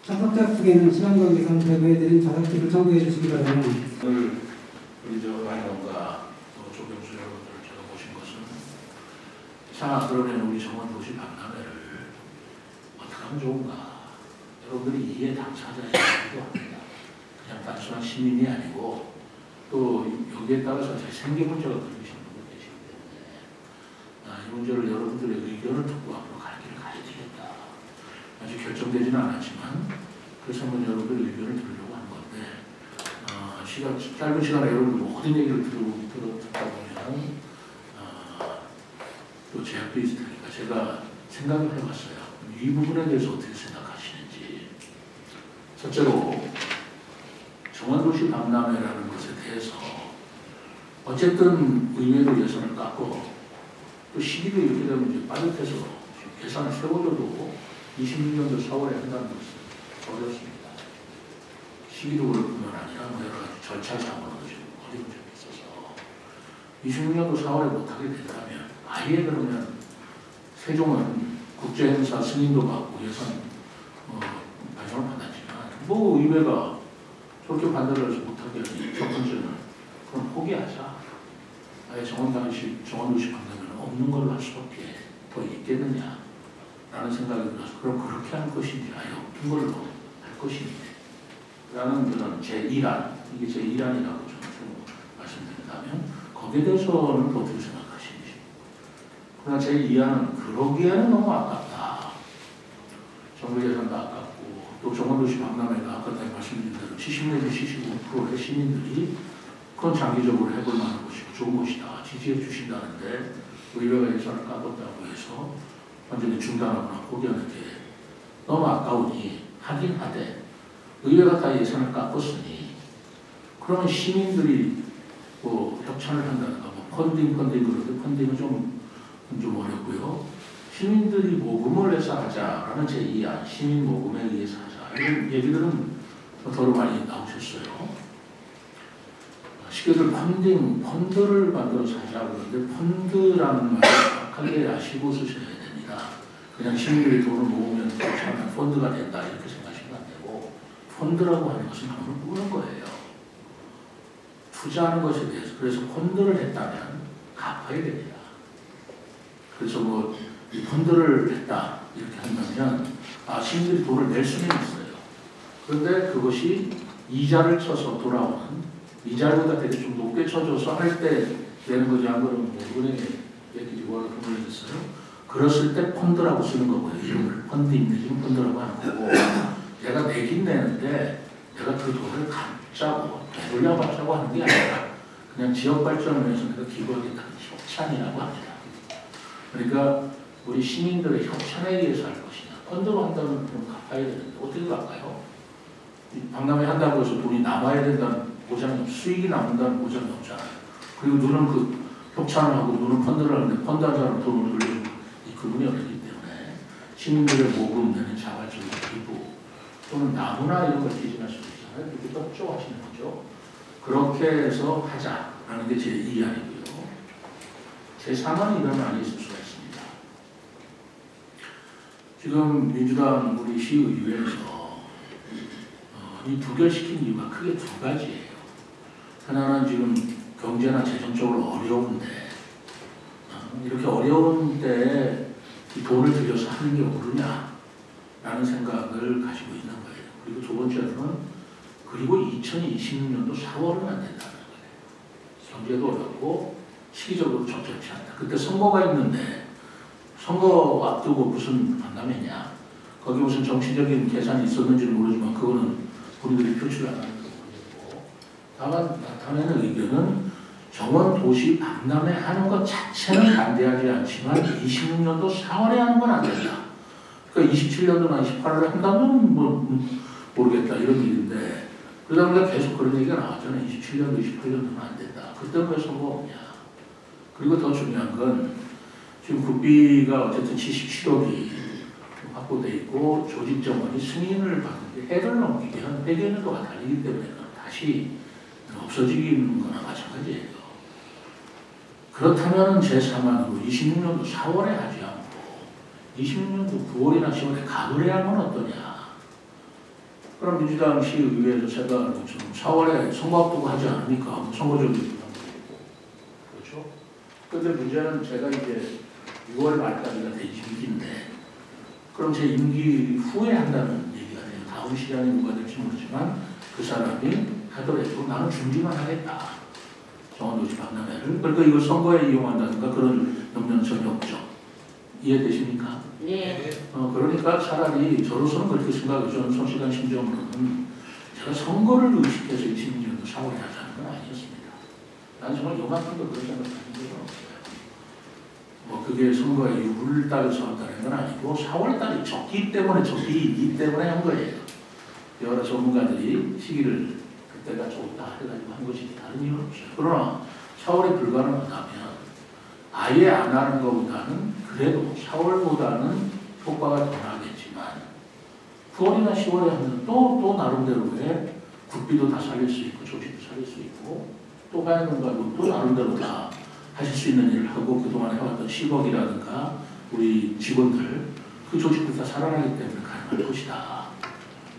참석자 측에는 시간관계상 제보해드린 자사책을 첨부해 주시기 바랍니다. 오늘 우리 마이너가 조경수 여러분들을 제가 모신 것은 자, 그러면 우리 정원도시 박람회를 어떻게 하면 좋은가? 여러분들이 이해 당사자이기도 합니다. 그냥 단순한 시민이 아니고 또 여기에 따라서 생계 문제가 걸리시는 분들 계시기 때문에 이 문제를 여러분들의 의견을 듣고 앞으로 갈 길을 가야 되겠다. 아직 결정되지는 않았지만 그래서 한번 여러분들 의견을 들으려고 하는 건데 짧은 시간에 여러분들 모든 얘기를 듣다 보면 또 제약도 있을 테니까 제가 생각을 해봤어요. 이 부분에 대해서 어떻게 생각하시는지. 첫째로 정원도시 박람회라는 것에 대해서 어쨌든 의회도 예산을 깎고 또 시기도 이렇게 되면 이제 빠듯해서 계산을 세워줘도 26년도 4월에 한다는 것은 어렵습니다. 시기도 그럴 뿐만 아니라 여러 가지 절차상으로도 지금 어려운 점이 있어서 26년도 4월에 못하게 된다면 아예 그러면 세종은 국제행사 승인도 받고 예산 반영을 받았지만 뭐 의회가 저렇게 반대를 해서 못하게 하니 첫 번째는 그럼 포기하자. 아예 정원도시 박람회는 없는 걸로 할 수밖에 더 있겠느냐 라는 생각이 들어서 그럼 그렇게 할 것인지 아예 없는 걸로 할 것인지 라는 그런 제1안, 이게 제1안이라고 저는 말씀드린다면 거기에 대해서는 어떻게 생각하시는지. 그러나 제2안은 그러기에는 너무 아깝다. 정부 예산도 아깝고 또 정원도시 박람회가 아까 말씀드린 대로 70 내지 75%의 시민들이 그건 장기적으로 해볼 만한 것이고 좋은 것이다. 지지해 주신다는데 의회가 예산을 깎았다고 해서 완전히 중단하거나 포기하는 게 너무 아까우니 하긴 하되 의회가 다 예산을 깎았으니 그러면 시민들이 뭐 협찬을 한다든가 뭐 펀딩 그런데 펀딩은 좀 어렵고요. 시민들이 모금을 해서 하자라는 제2안 시민 모금에 의해서 하자 이런 얘기들은 더 많이 나오셨어요. 쉽게들 펀드를 만들어서 하자 그러는데 펀드라는 말을 정확하게 아시고 쓰셔야 됩니다. 그냥 시민들이 돈을 모으면 협찬하면 펀드가 된다 이렇게 생각하시면 안 되고 펀드라고 하는 것은 돈을 모으는 거예요. 투자하는 것에 대해서. 그래서 펀드를 했다면 갚아야 됩니다. 그래서 뭐 이 펀드를 했다 이렇게 한다면 시민들이 돈을 낼 수는 있어요. 그런데 그것이 이자를 쳐서 돌아오는 이자료가 되게 좀 높게 쳐줘서 할 때 내는 거지 안 그러면 뭐 은행에 예기지고하게 돈을 냈어요. 그랬을 때 펀드라고 쓰는 거고요. 이름을 펀딩 내지는 펀드라고 하는 거고 내가 내긴 내는데 내가 그 돈을 갚자고 되돌려받자고 하는 게 아니라 그냥 지역 발전을 위해서 내가 기부하겠다는 협찬이라고 합니다. 그러니까 우리 시민들의 협찬에 의해서 할 것이냐 펀드로 한다면 돈 갚아야 되는데 어떻게 갚아요? 박람회 한다고 해서 돈이 남아야 된다는 보장이 수익이 남는다는 보장이 없잖아요. 그리고 누는 그 협찬을 하고 누는 펀드를 하는데 펀드 한 사람 돈을 돌려주는 이 그분이 어렵기 때문에 시민들의 모금 내는 자발적인 기부 또는 나무나 이런 걸 기증할 수도 있잖아요. 그렇게 협조하시는 거죠. 그렇게 해서 하자라는 게 제2안이고요. 제3안이 이런 안이 있을 수가 있습니다. 지금 민주당 우리 시의회에서 이 부결시킨 이유가 크게 두 가지예요. 하나는 지금 경제나 재정적으로 어려운데 이렇게 어려운 때에 이 돈을 들여서 하는 게 옳으냐라는 생각을 가지고 있는 거예요. 그리고 두 번째로는 그리고 2026년도 4월은 안 된다는 거예요. 경제도 어렵고 시기적으로 적절치 않다. 그때 선거가 있는데 선거 앞두고 무슨 박람회냐. 거기 무슨 정치적인 계산이 있었는지는 모르지만 그거는 본인들이 표출을 안 하는 거고 다만 나타내는 의견은 정원도시 박람회 하는 것 자체는 반대하지 않지만 26년도 4월에 하는 건 안 된다. 그러니까 27년도나 28월에 한다면 뭐 모르겠다 이런 일인데 그러다 보니까 계속 그런 얘기가 나왔잖아요. 27년도 28년도는 안 된다. 그때 왜 선거 없냐. 그리고 더 중요한 건 지금 국비가 어쨌든 77억이 확보돼 있고 조직 정원이 승인을 받는데 해를 넘기면 회계연도가 달리기 때문에 다시 없어지는 거나 마찬가지예요. 그렇다면 제3안으로 26년도 4월에 하지 않고 26년도 9월이나 10월에 가을에 하면 어떠냐. 그럼 민주당 시의회에서 생각하는 것처럼 4월에 선거 앞두고 하지 않으니까 뭐 선거적인 부담도 있고 그렇죠? 그런데 문제는 제가 이제 6월 말까지가 제 임기인데 그럼 제 임기 후에 한다는 얘기가 돼요. 다음 시간이 누가 될지 모르지만 그 사람이 하더라도 나는 준비만 하겠다. 정원도시 박람회를. 그러니까 이걸 선거에 이용한다든가 그런 염려는 전혀 없죠. 이해되십니까? 네. 그러니까 차라리 저로서는 그렇게 생각해요. 저는 성실한 심정으로는 제가 선거를 의식해서 20년도 4월에 하자는 건 아니었습니다. 난 정말 요만큼도 그런 생각 가진 적은 없어요. 뭐 그게 선거에 6월 달에서 한다는 건 아니고 4월 달이 적기 때문에 한 거예요. 여러 전문가들이 시기를 그때가 좋다 해가지고 한 것이지 다른 이유는 없어요. 그러나 4월에 불가능하다면 아예 안 하는 것보다는 그래도 4월보다는 효과가 더 나겠지만 9월이나 10월에 하면 또 나름대로의 국비도 다 살릴 수 있고 조직도 살릴 수 있고 또 가야금가도 또 나름대로 다 하실 수 있는 일을 하고 그동안 해왔던 시국이라든가 우리 직원들 그 조직도 다 살아나기 때문에 가능할 것이다.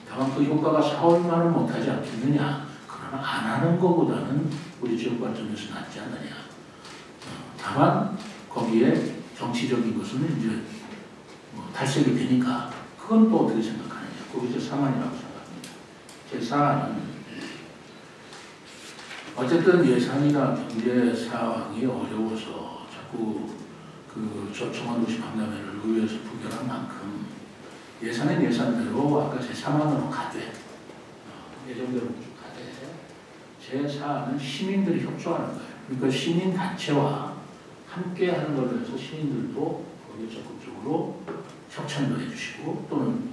다만 그 효과가 4월만은 못하지 않겠느냐. 그러나 안 하는 것보다는 우리 지역 관점에서 낫지 않느냐. 다만 거기에 정치적인 것은 이제 뭐 탈색이 되니까 그건 또 어떻게 생각하느냐. 그거 이제 사안이라고 생각합니다. 제 사안은 어쨌든 예산이나 경제 상황이 어려워서 자꾸 그 정원도시 박람회를 의회에서 부결한 만큼 예산은 예산대로 아까 제 사안으로 가되 예정대로 쭉 가되 제 사안은 시민들이 협조하는 거예요. 그러니까 시민단체와 함께 하는 걸로 해서 시민들도 거기에 적극적으로 협찬도 해주시고 또는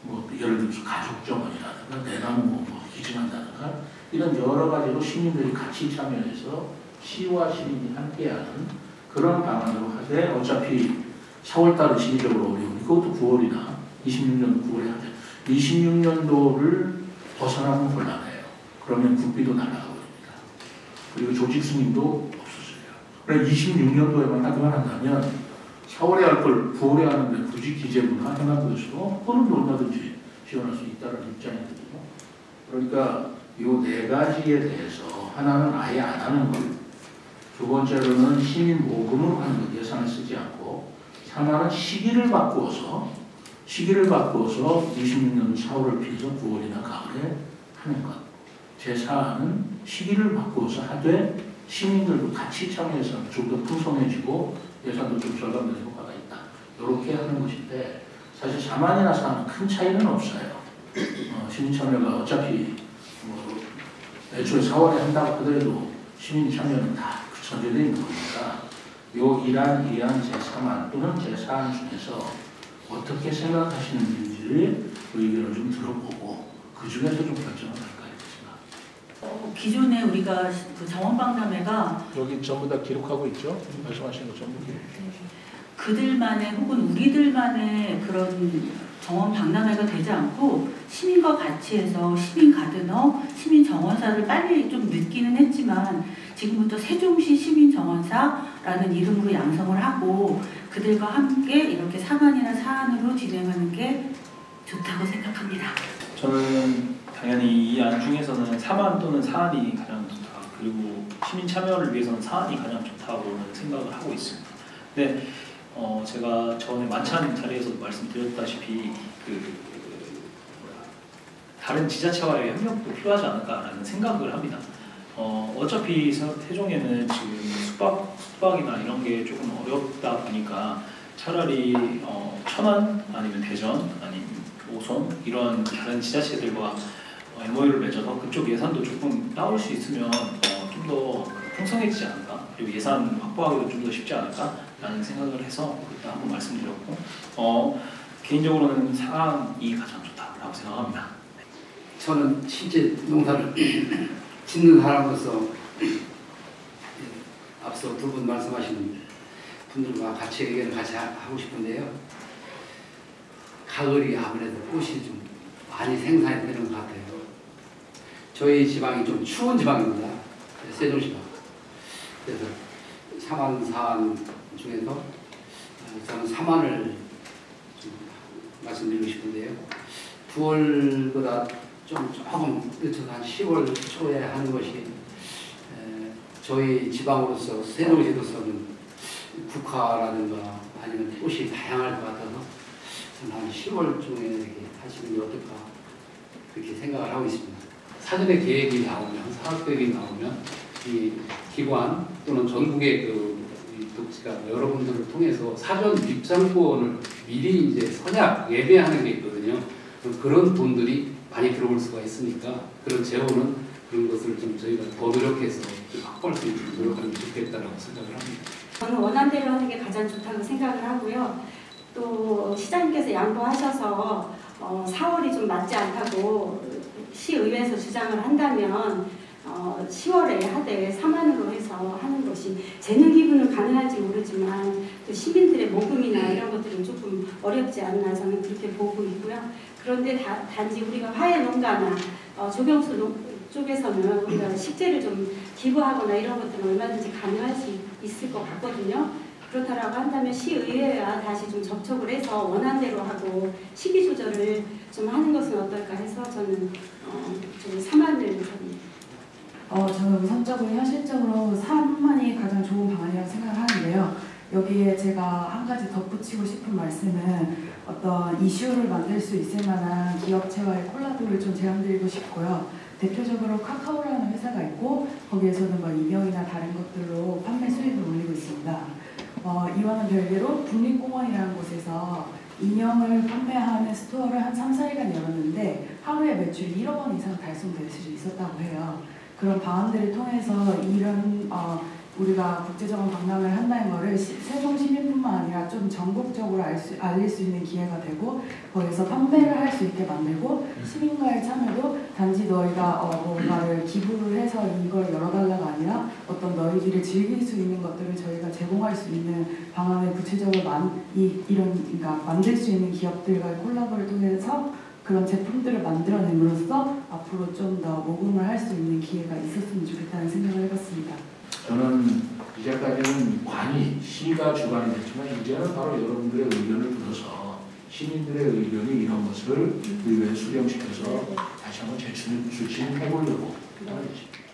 뭐 예를 들어서 가족정원이라든가 대나무 뭐 기증한다든가 이런 여러 가지로 시민들이 같이 참여해서 시와 시민이 함께하는 그런 방안으로 하되 어차피 4월달은 시기적으로 어려우니 그것도 9월이나 26년도 9월에 하되 26년도를 벗어나면 곤란해요. 그러면 국비도 날아가고 됩니다. 그리고 조직 승인도 없었어요. 그래서 26년도에만 하기만 한다면 4월에 할 걸 9월에 하는데 굳이 기재부나 행안부에서도 그거는 얼마든지 지원할 수 있다는 입장이거든요. 그러니까 이 네 가지에 대해서 하나는 아예 안 하는 것, 두 번째로는 시민 모금으로 하는 것, 예산을 쓰지 않고, 하나는 시기를 바꾸어서 26년 4월을 피해서 9월이나 가을에 하는 것. 제4는 시기를 바꾸어서 하되 시민들도 같이 참여해서 좀 더 풍성해지고 예산도 좀 절감되는 효과가 있다. 이렇게 하는 것인데 사실 4만이나 4는 큰 차이는 없어요. 시민 참여가 어차피 뭐 애초에 4월에 한다고 하더라도 시민 참여는 다 전제되어 있는 거니까 요 이란 제3안 또는 제4안 중에서 어떻게 생각하시는지를 의견을 좀 들어보고 그 중에서 좀 결정을 할까 이렇게 생각합니다. 기존에 우리가 그 정원박람회가 여기 전부 다 기록하고 있죠? 말씀하시는 거 전부 기록. 그들만의 혹은 우리들만의 그런 정원 박람회가 되지 않고 시민과 같이 해서 시민 가드너, 시민 정원사를 빨리 좀 늦기는 했지만 지금부터 세종시 시민 정원사라는 이름으로 양성을 하고 그들과 함께 이렇게 3안이나 4안으로 진행하는 게 좋다고 생각합니다. 저는 당연히 이 안 중에서는 3안 또는 4안이 가장 좋다. 그리고 시민 참여를 위해서는 4안이 가장 좋다고는 생각을 하고 있습니다. 근데 제가 전에 만찬 자리에서도 말씀드렸다시피 다른 지자체와의 협력도 필요하지 않을까라는 생각을 합니다. 어차피 세종에는 지금 숙박이나 이런 게 조금 어렵다 보니까 차라리 천안 아니면 대전 아니면 오송 이런 다른 지자체들과 MOU를 맺어서 그쪽 예산도 조금 따올 수 있으면 좀 더 풍성해지지 않을까, 그리고 예산 확보하기도 좀 더 쉽지 않을까라는 생각을 해서 일단 한번 말씀드렸고 개인적으로는 4안이 가장 좋다라고 생각합니다. 저는 실제 농사를 짓는 사람으로서 앞서 두 분 말씀하신 분들과 같이 의견을 같이 하고 싶은데요. 가을이 아무래도 꽃이 좀 많이 생산이 되는 것 같아요. 저희 지방이 좀 추운 지방입니다. 세종시방. 그래서 3안, 4안 중에서 저는 3안을 좀 말씀드리고 싶은데요. 9월보다 조금 늦춰서 한 10월 초에 하는 것이 저희 지방으로서 세종시로서는 국화라든가 아니면 꽃이 다양할 것 같아서 저는 한 10월쯤에 이렇게 하시는 게 어떨까 그렇게 생각을 하고 있습니다. 사전에 계획이 나오면 사업 계획이 나오면 이 기관 또는 전국의 독지가 여러분들을 통해서 사전 입장권을 미리 이제 선약 예매하는 게 있거든요. 그런 돈들이 많이 들어올 수가 있으니까 그런 재원은 그런 것을 좀 저희가 더 노력해서 좀 확보할 수 있도록 노력하면 좋겠다라고 생각을 합니다. 저는 원안대로 하는 게 가장 좋다고 생각을 하고요. 또 시장님께서 양보하셔서 4월이 좀 맞지 않다고 시의회에서 주장을 한다면 10월에 하되 3만으로 해서 하는 것이 재능 기부는 가능할지 모르지만 또 시민들의 모금이나 이런 것들은 조금 어렵지 않나 저는 그렇게 보고 있고요. 그런데 단지 우리가 화훼 농가나 조경수 쪽에서는 우리가 식재를 좀 기부하거나 이런 것들은 얼마든지 가능할 수 있을 것 같거든요. 그렇다라고 한다면 시의회와 다시 좀 접촉을 해서 원안대로 하고 시기 조절을 좀 하는 것은 어떨까 해서 저는 좀 3만을 저는 우선적으로 현실적으로 3만이 가장 좋은 방안이라고 생각을 하는데요. 여기에 제가 한 가지 덧붙이고 싶은 말씀은 어떤 이슈를 만들 수 있을 만한 기업체와의 콜라보를 좀 제안드리고 싶고요. 대표적으로 카카오라는 회사가 있고 거기에서는 뭐 인형이나 다른 것들로 판매 수익을 올리고 있습니다. 이와는 별개로 국립공원이라는 곳에서 인형을 판매하는 스토어를 한 3, 4일간 열었는데 하루에 매출 1억 원 이상 달성될 수 있었다고 해요. 그런 방안들을 통해서 이런 우리가 국제적인 박람회를 한다는 것을 세종 시민뿐만 아니라 좀 전국적으로 알릴 수 있는 기회가 되고 거기서 판매를 할 수 있게 만들고 시민과의 참여도 단지 너희가 뭔가를 기부를 해서 이걸 열어달라가 아니라 어떤 너희들이 즐길 수 있는 것들을 저희가 제공할 수 있는 방안을 구체적으로 그러니까 만들 수 있는 기업들과의 콜라보를 통해서 그런 제품들을 만들어냄으로써 앞으로 좀 더 모금을 할 수 있는 기회가 있었으면 좋겠다는 생각을 해봤습니다. 저는 이제까지는 관이 시가 주관이 됐지만 이제는 바로 여러분들의 의견을 들어서 시민들의 의견이 이런 것을 의회에 수렴시켜서 다시 한번 제출해보려고 하는 것입니다.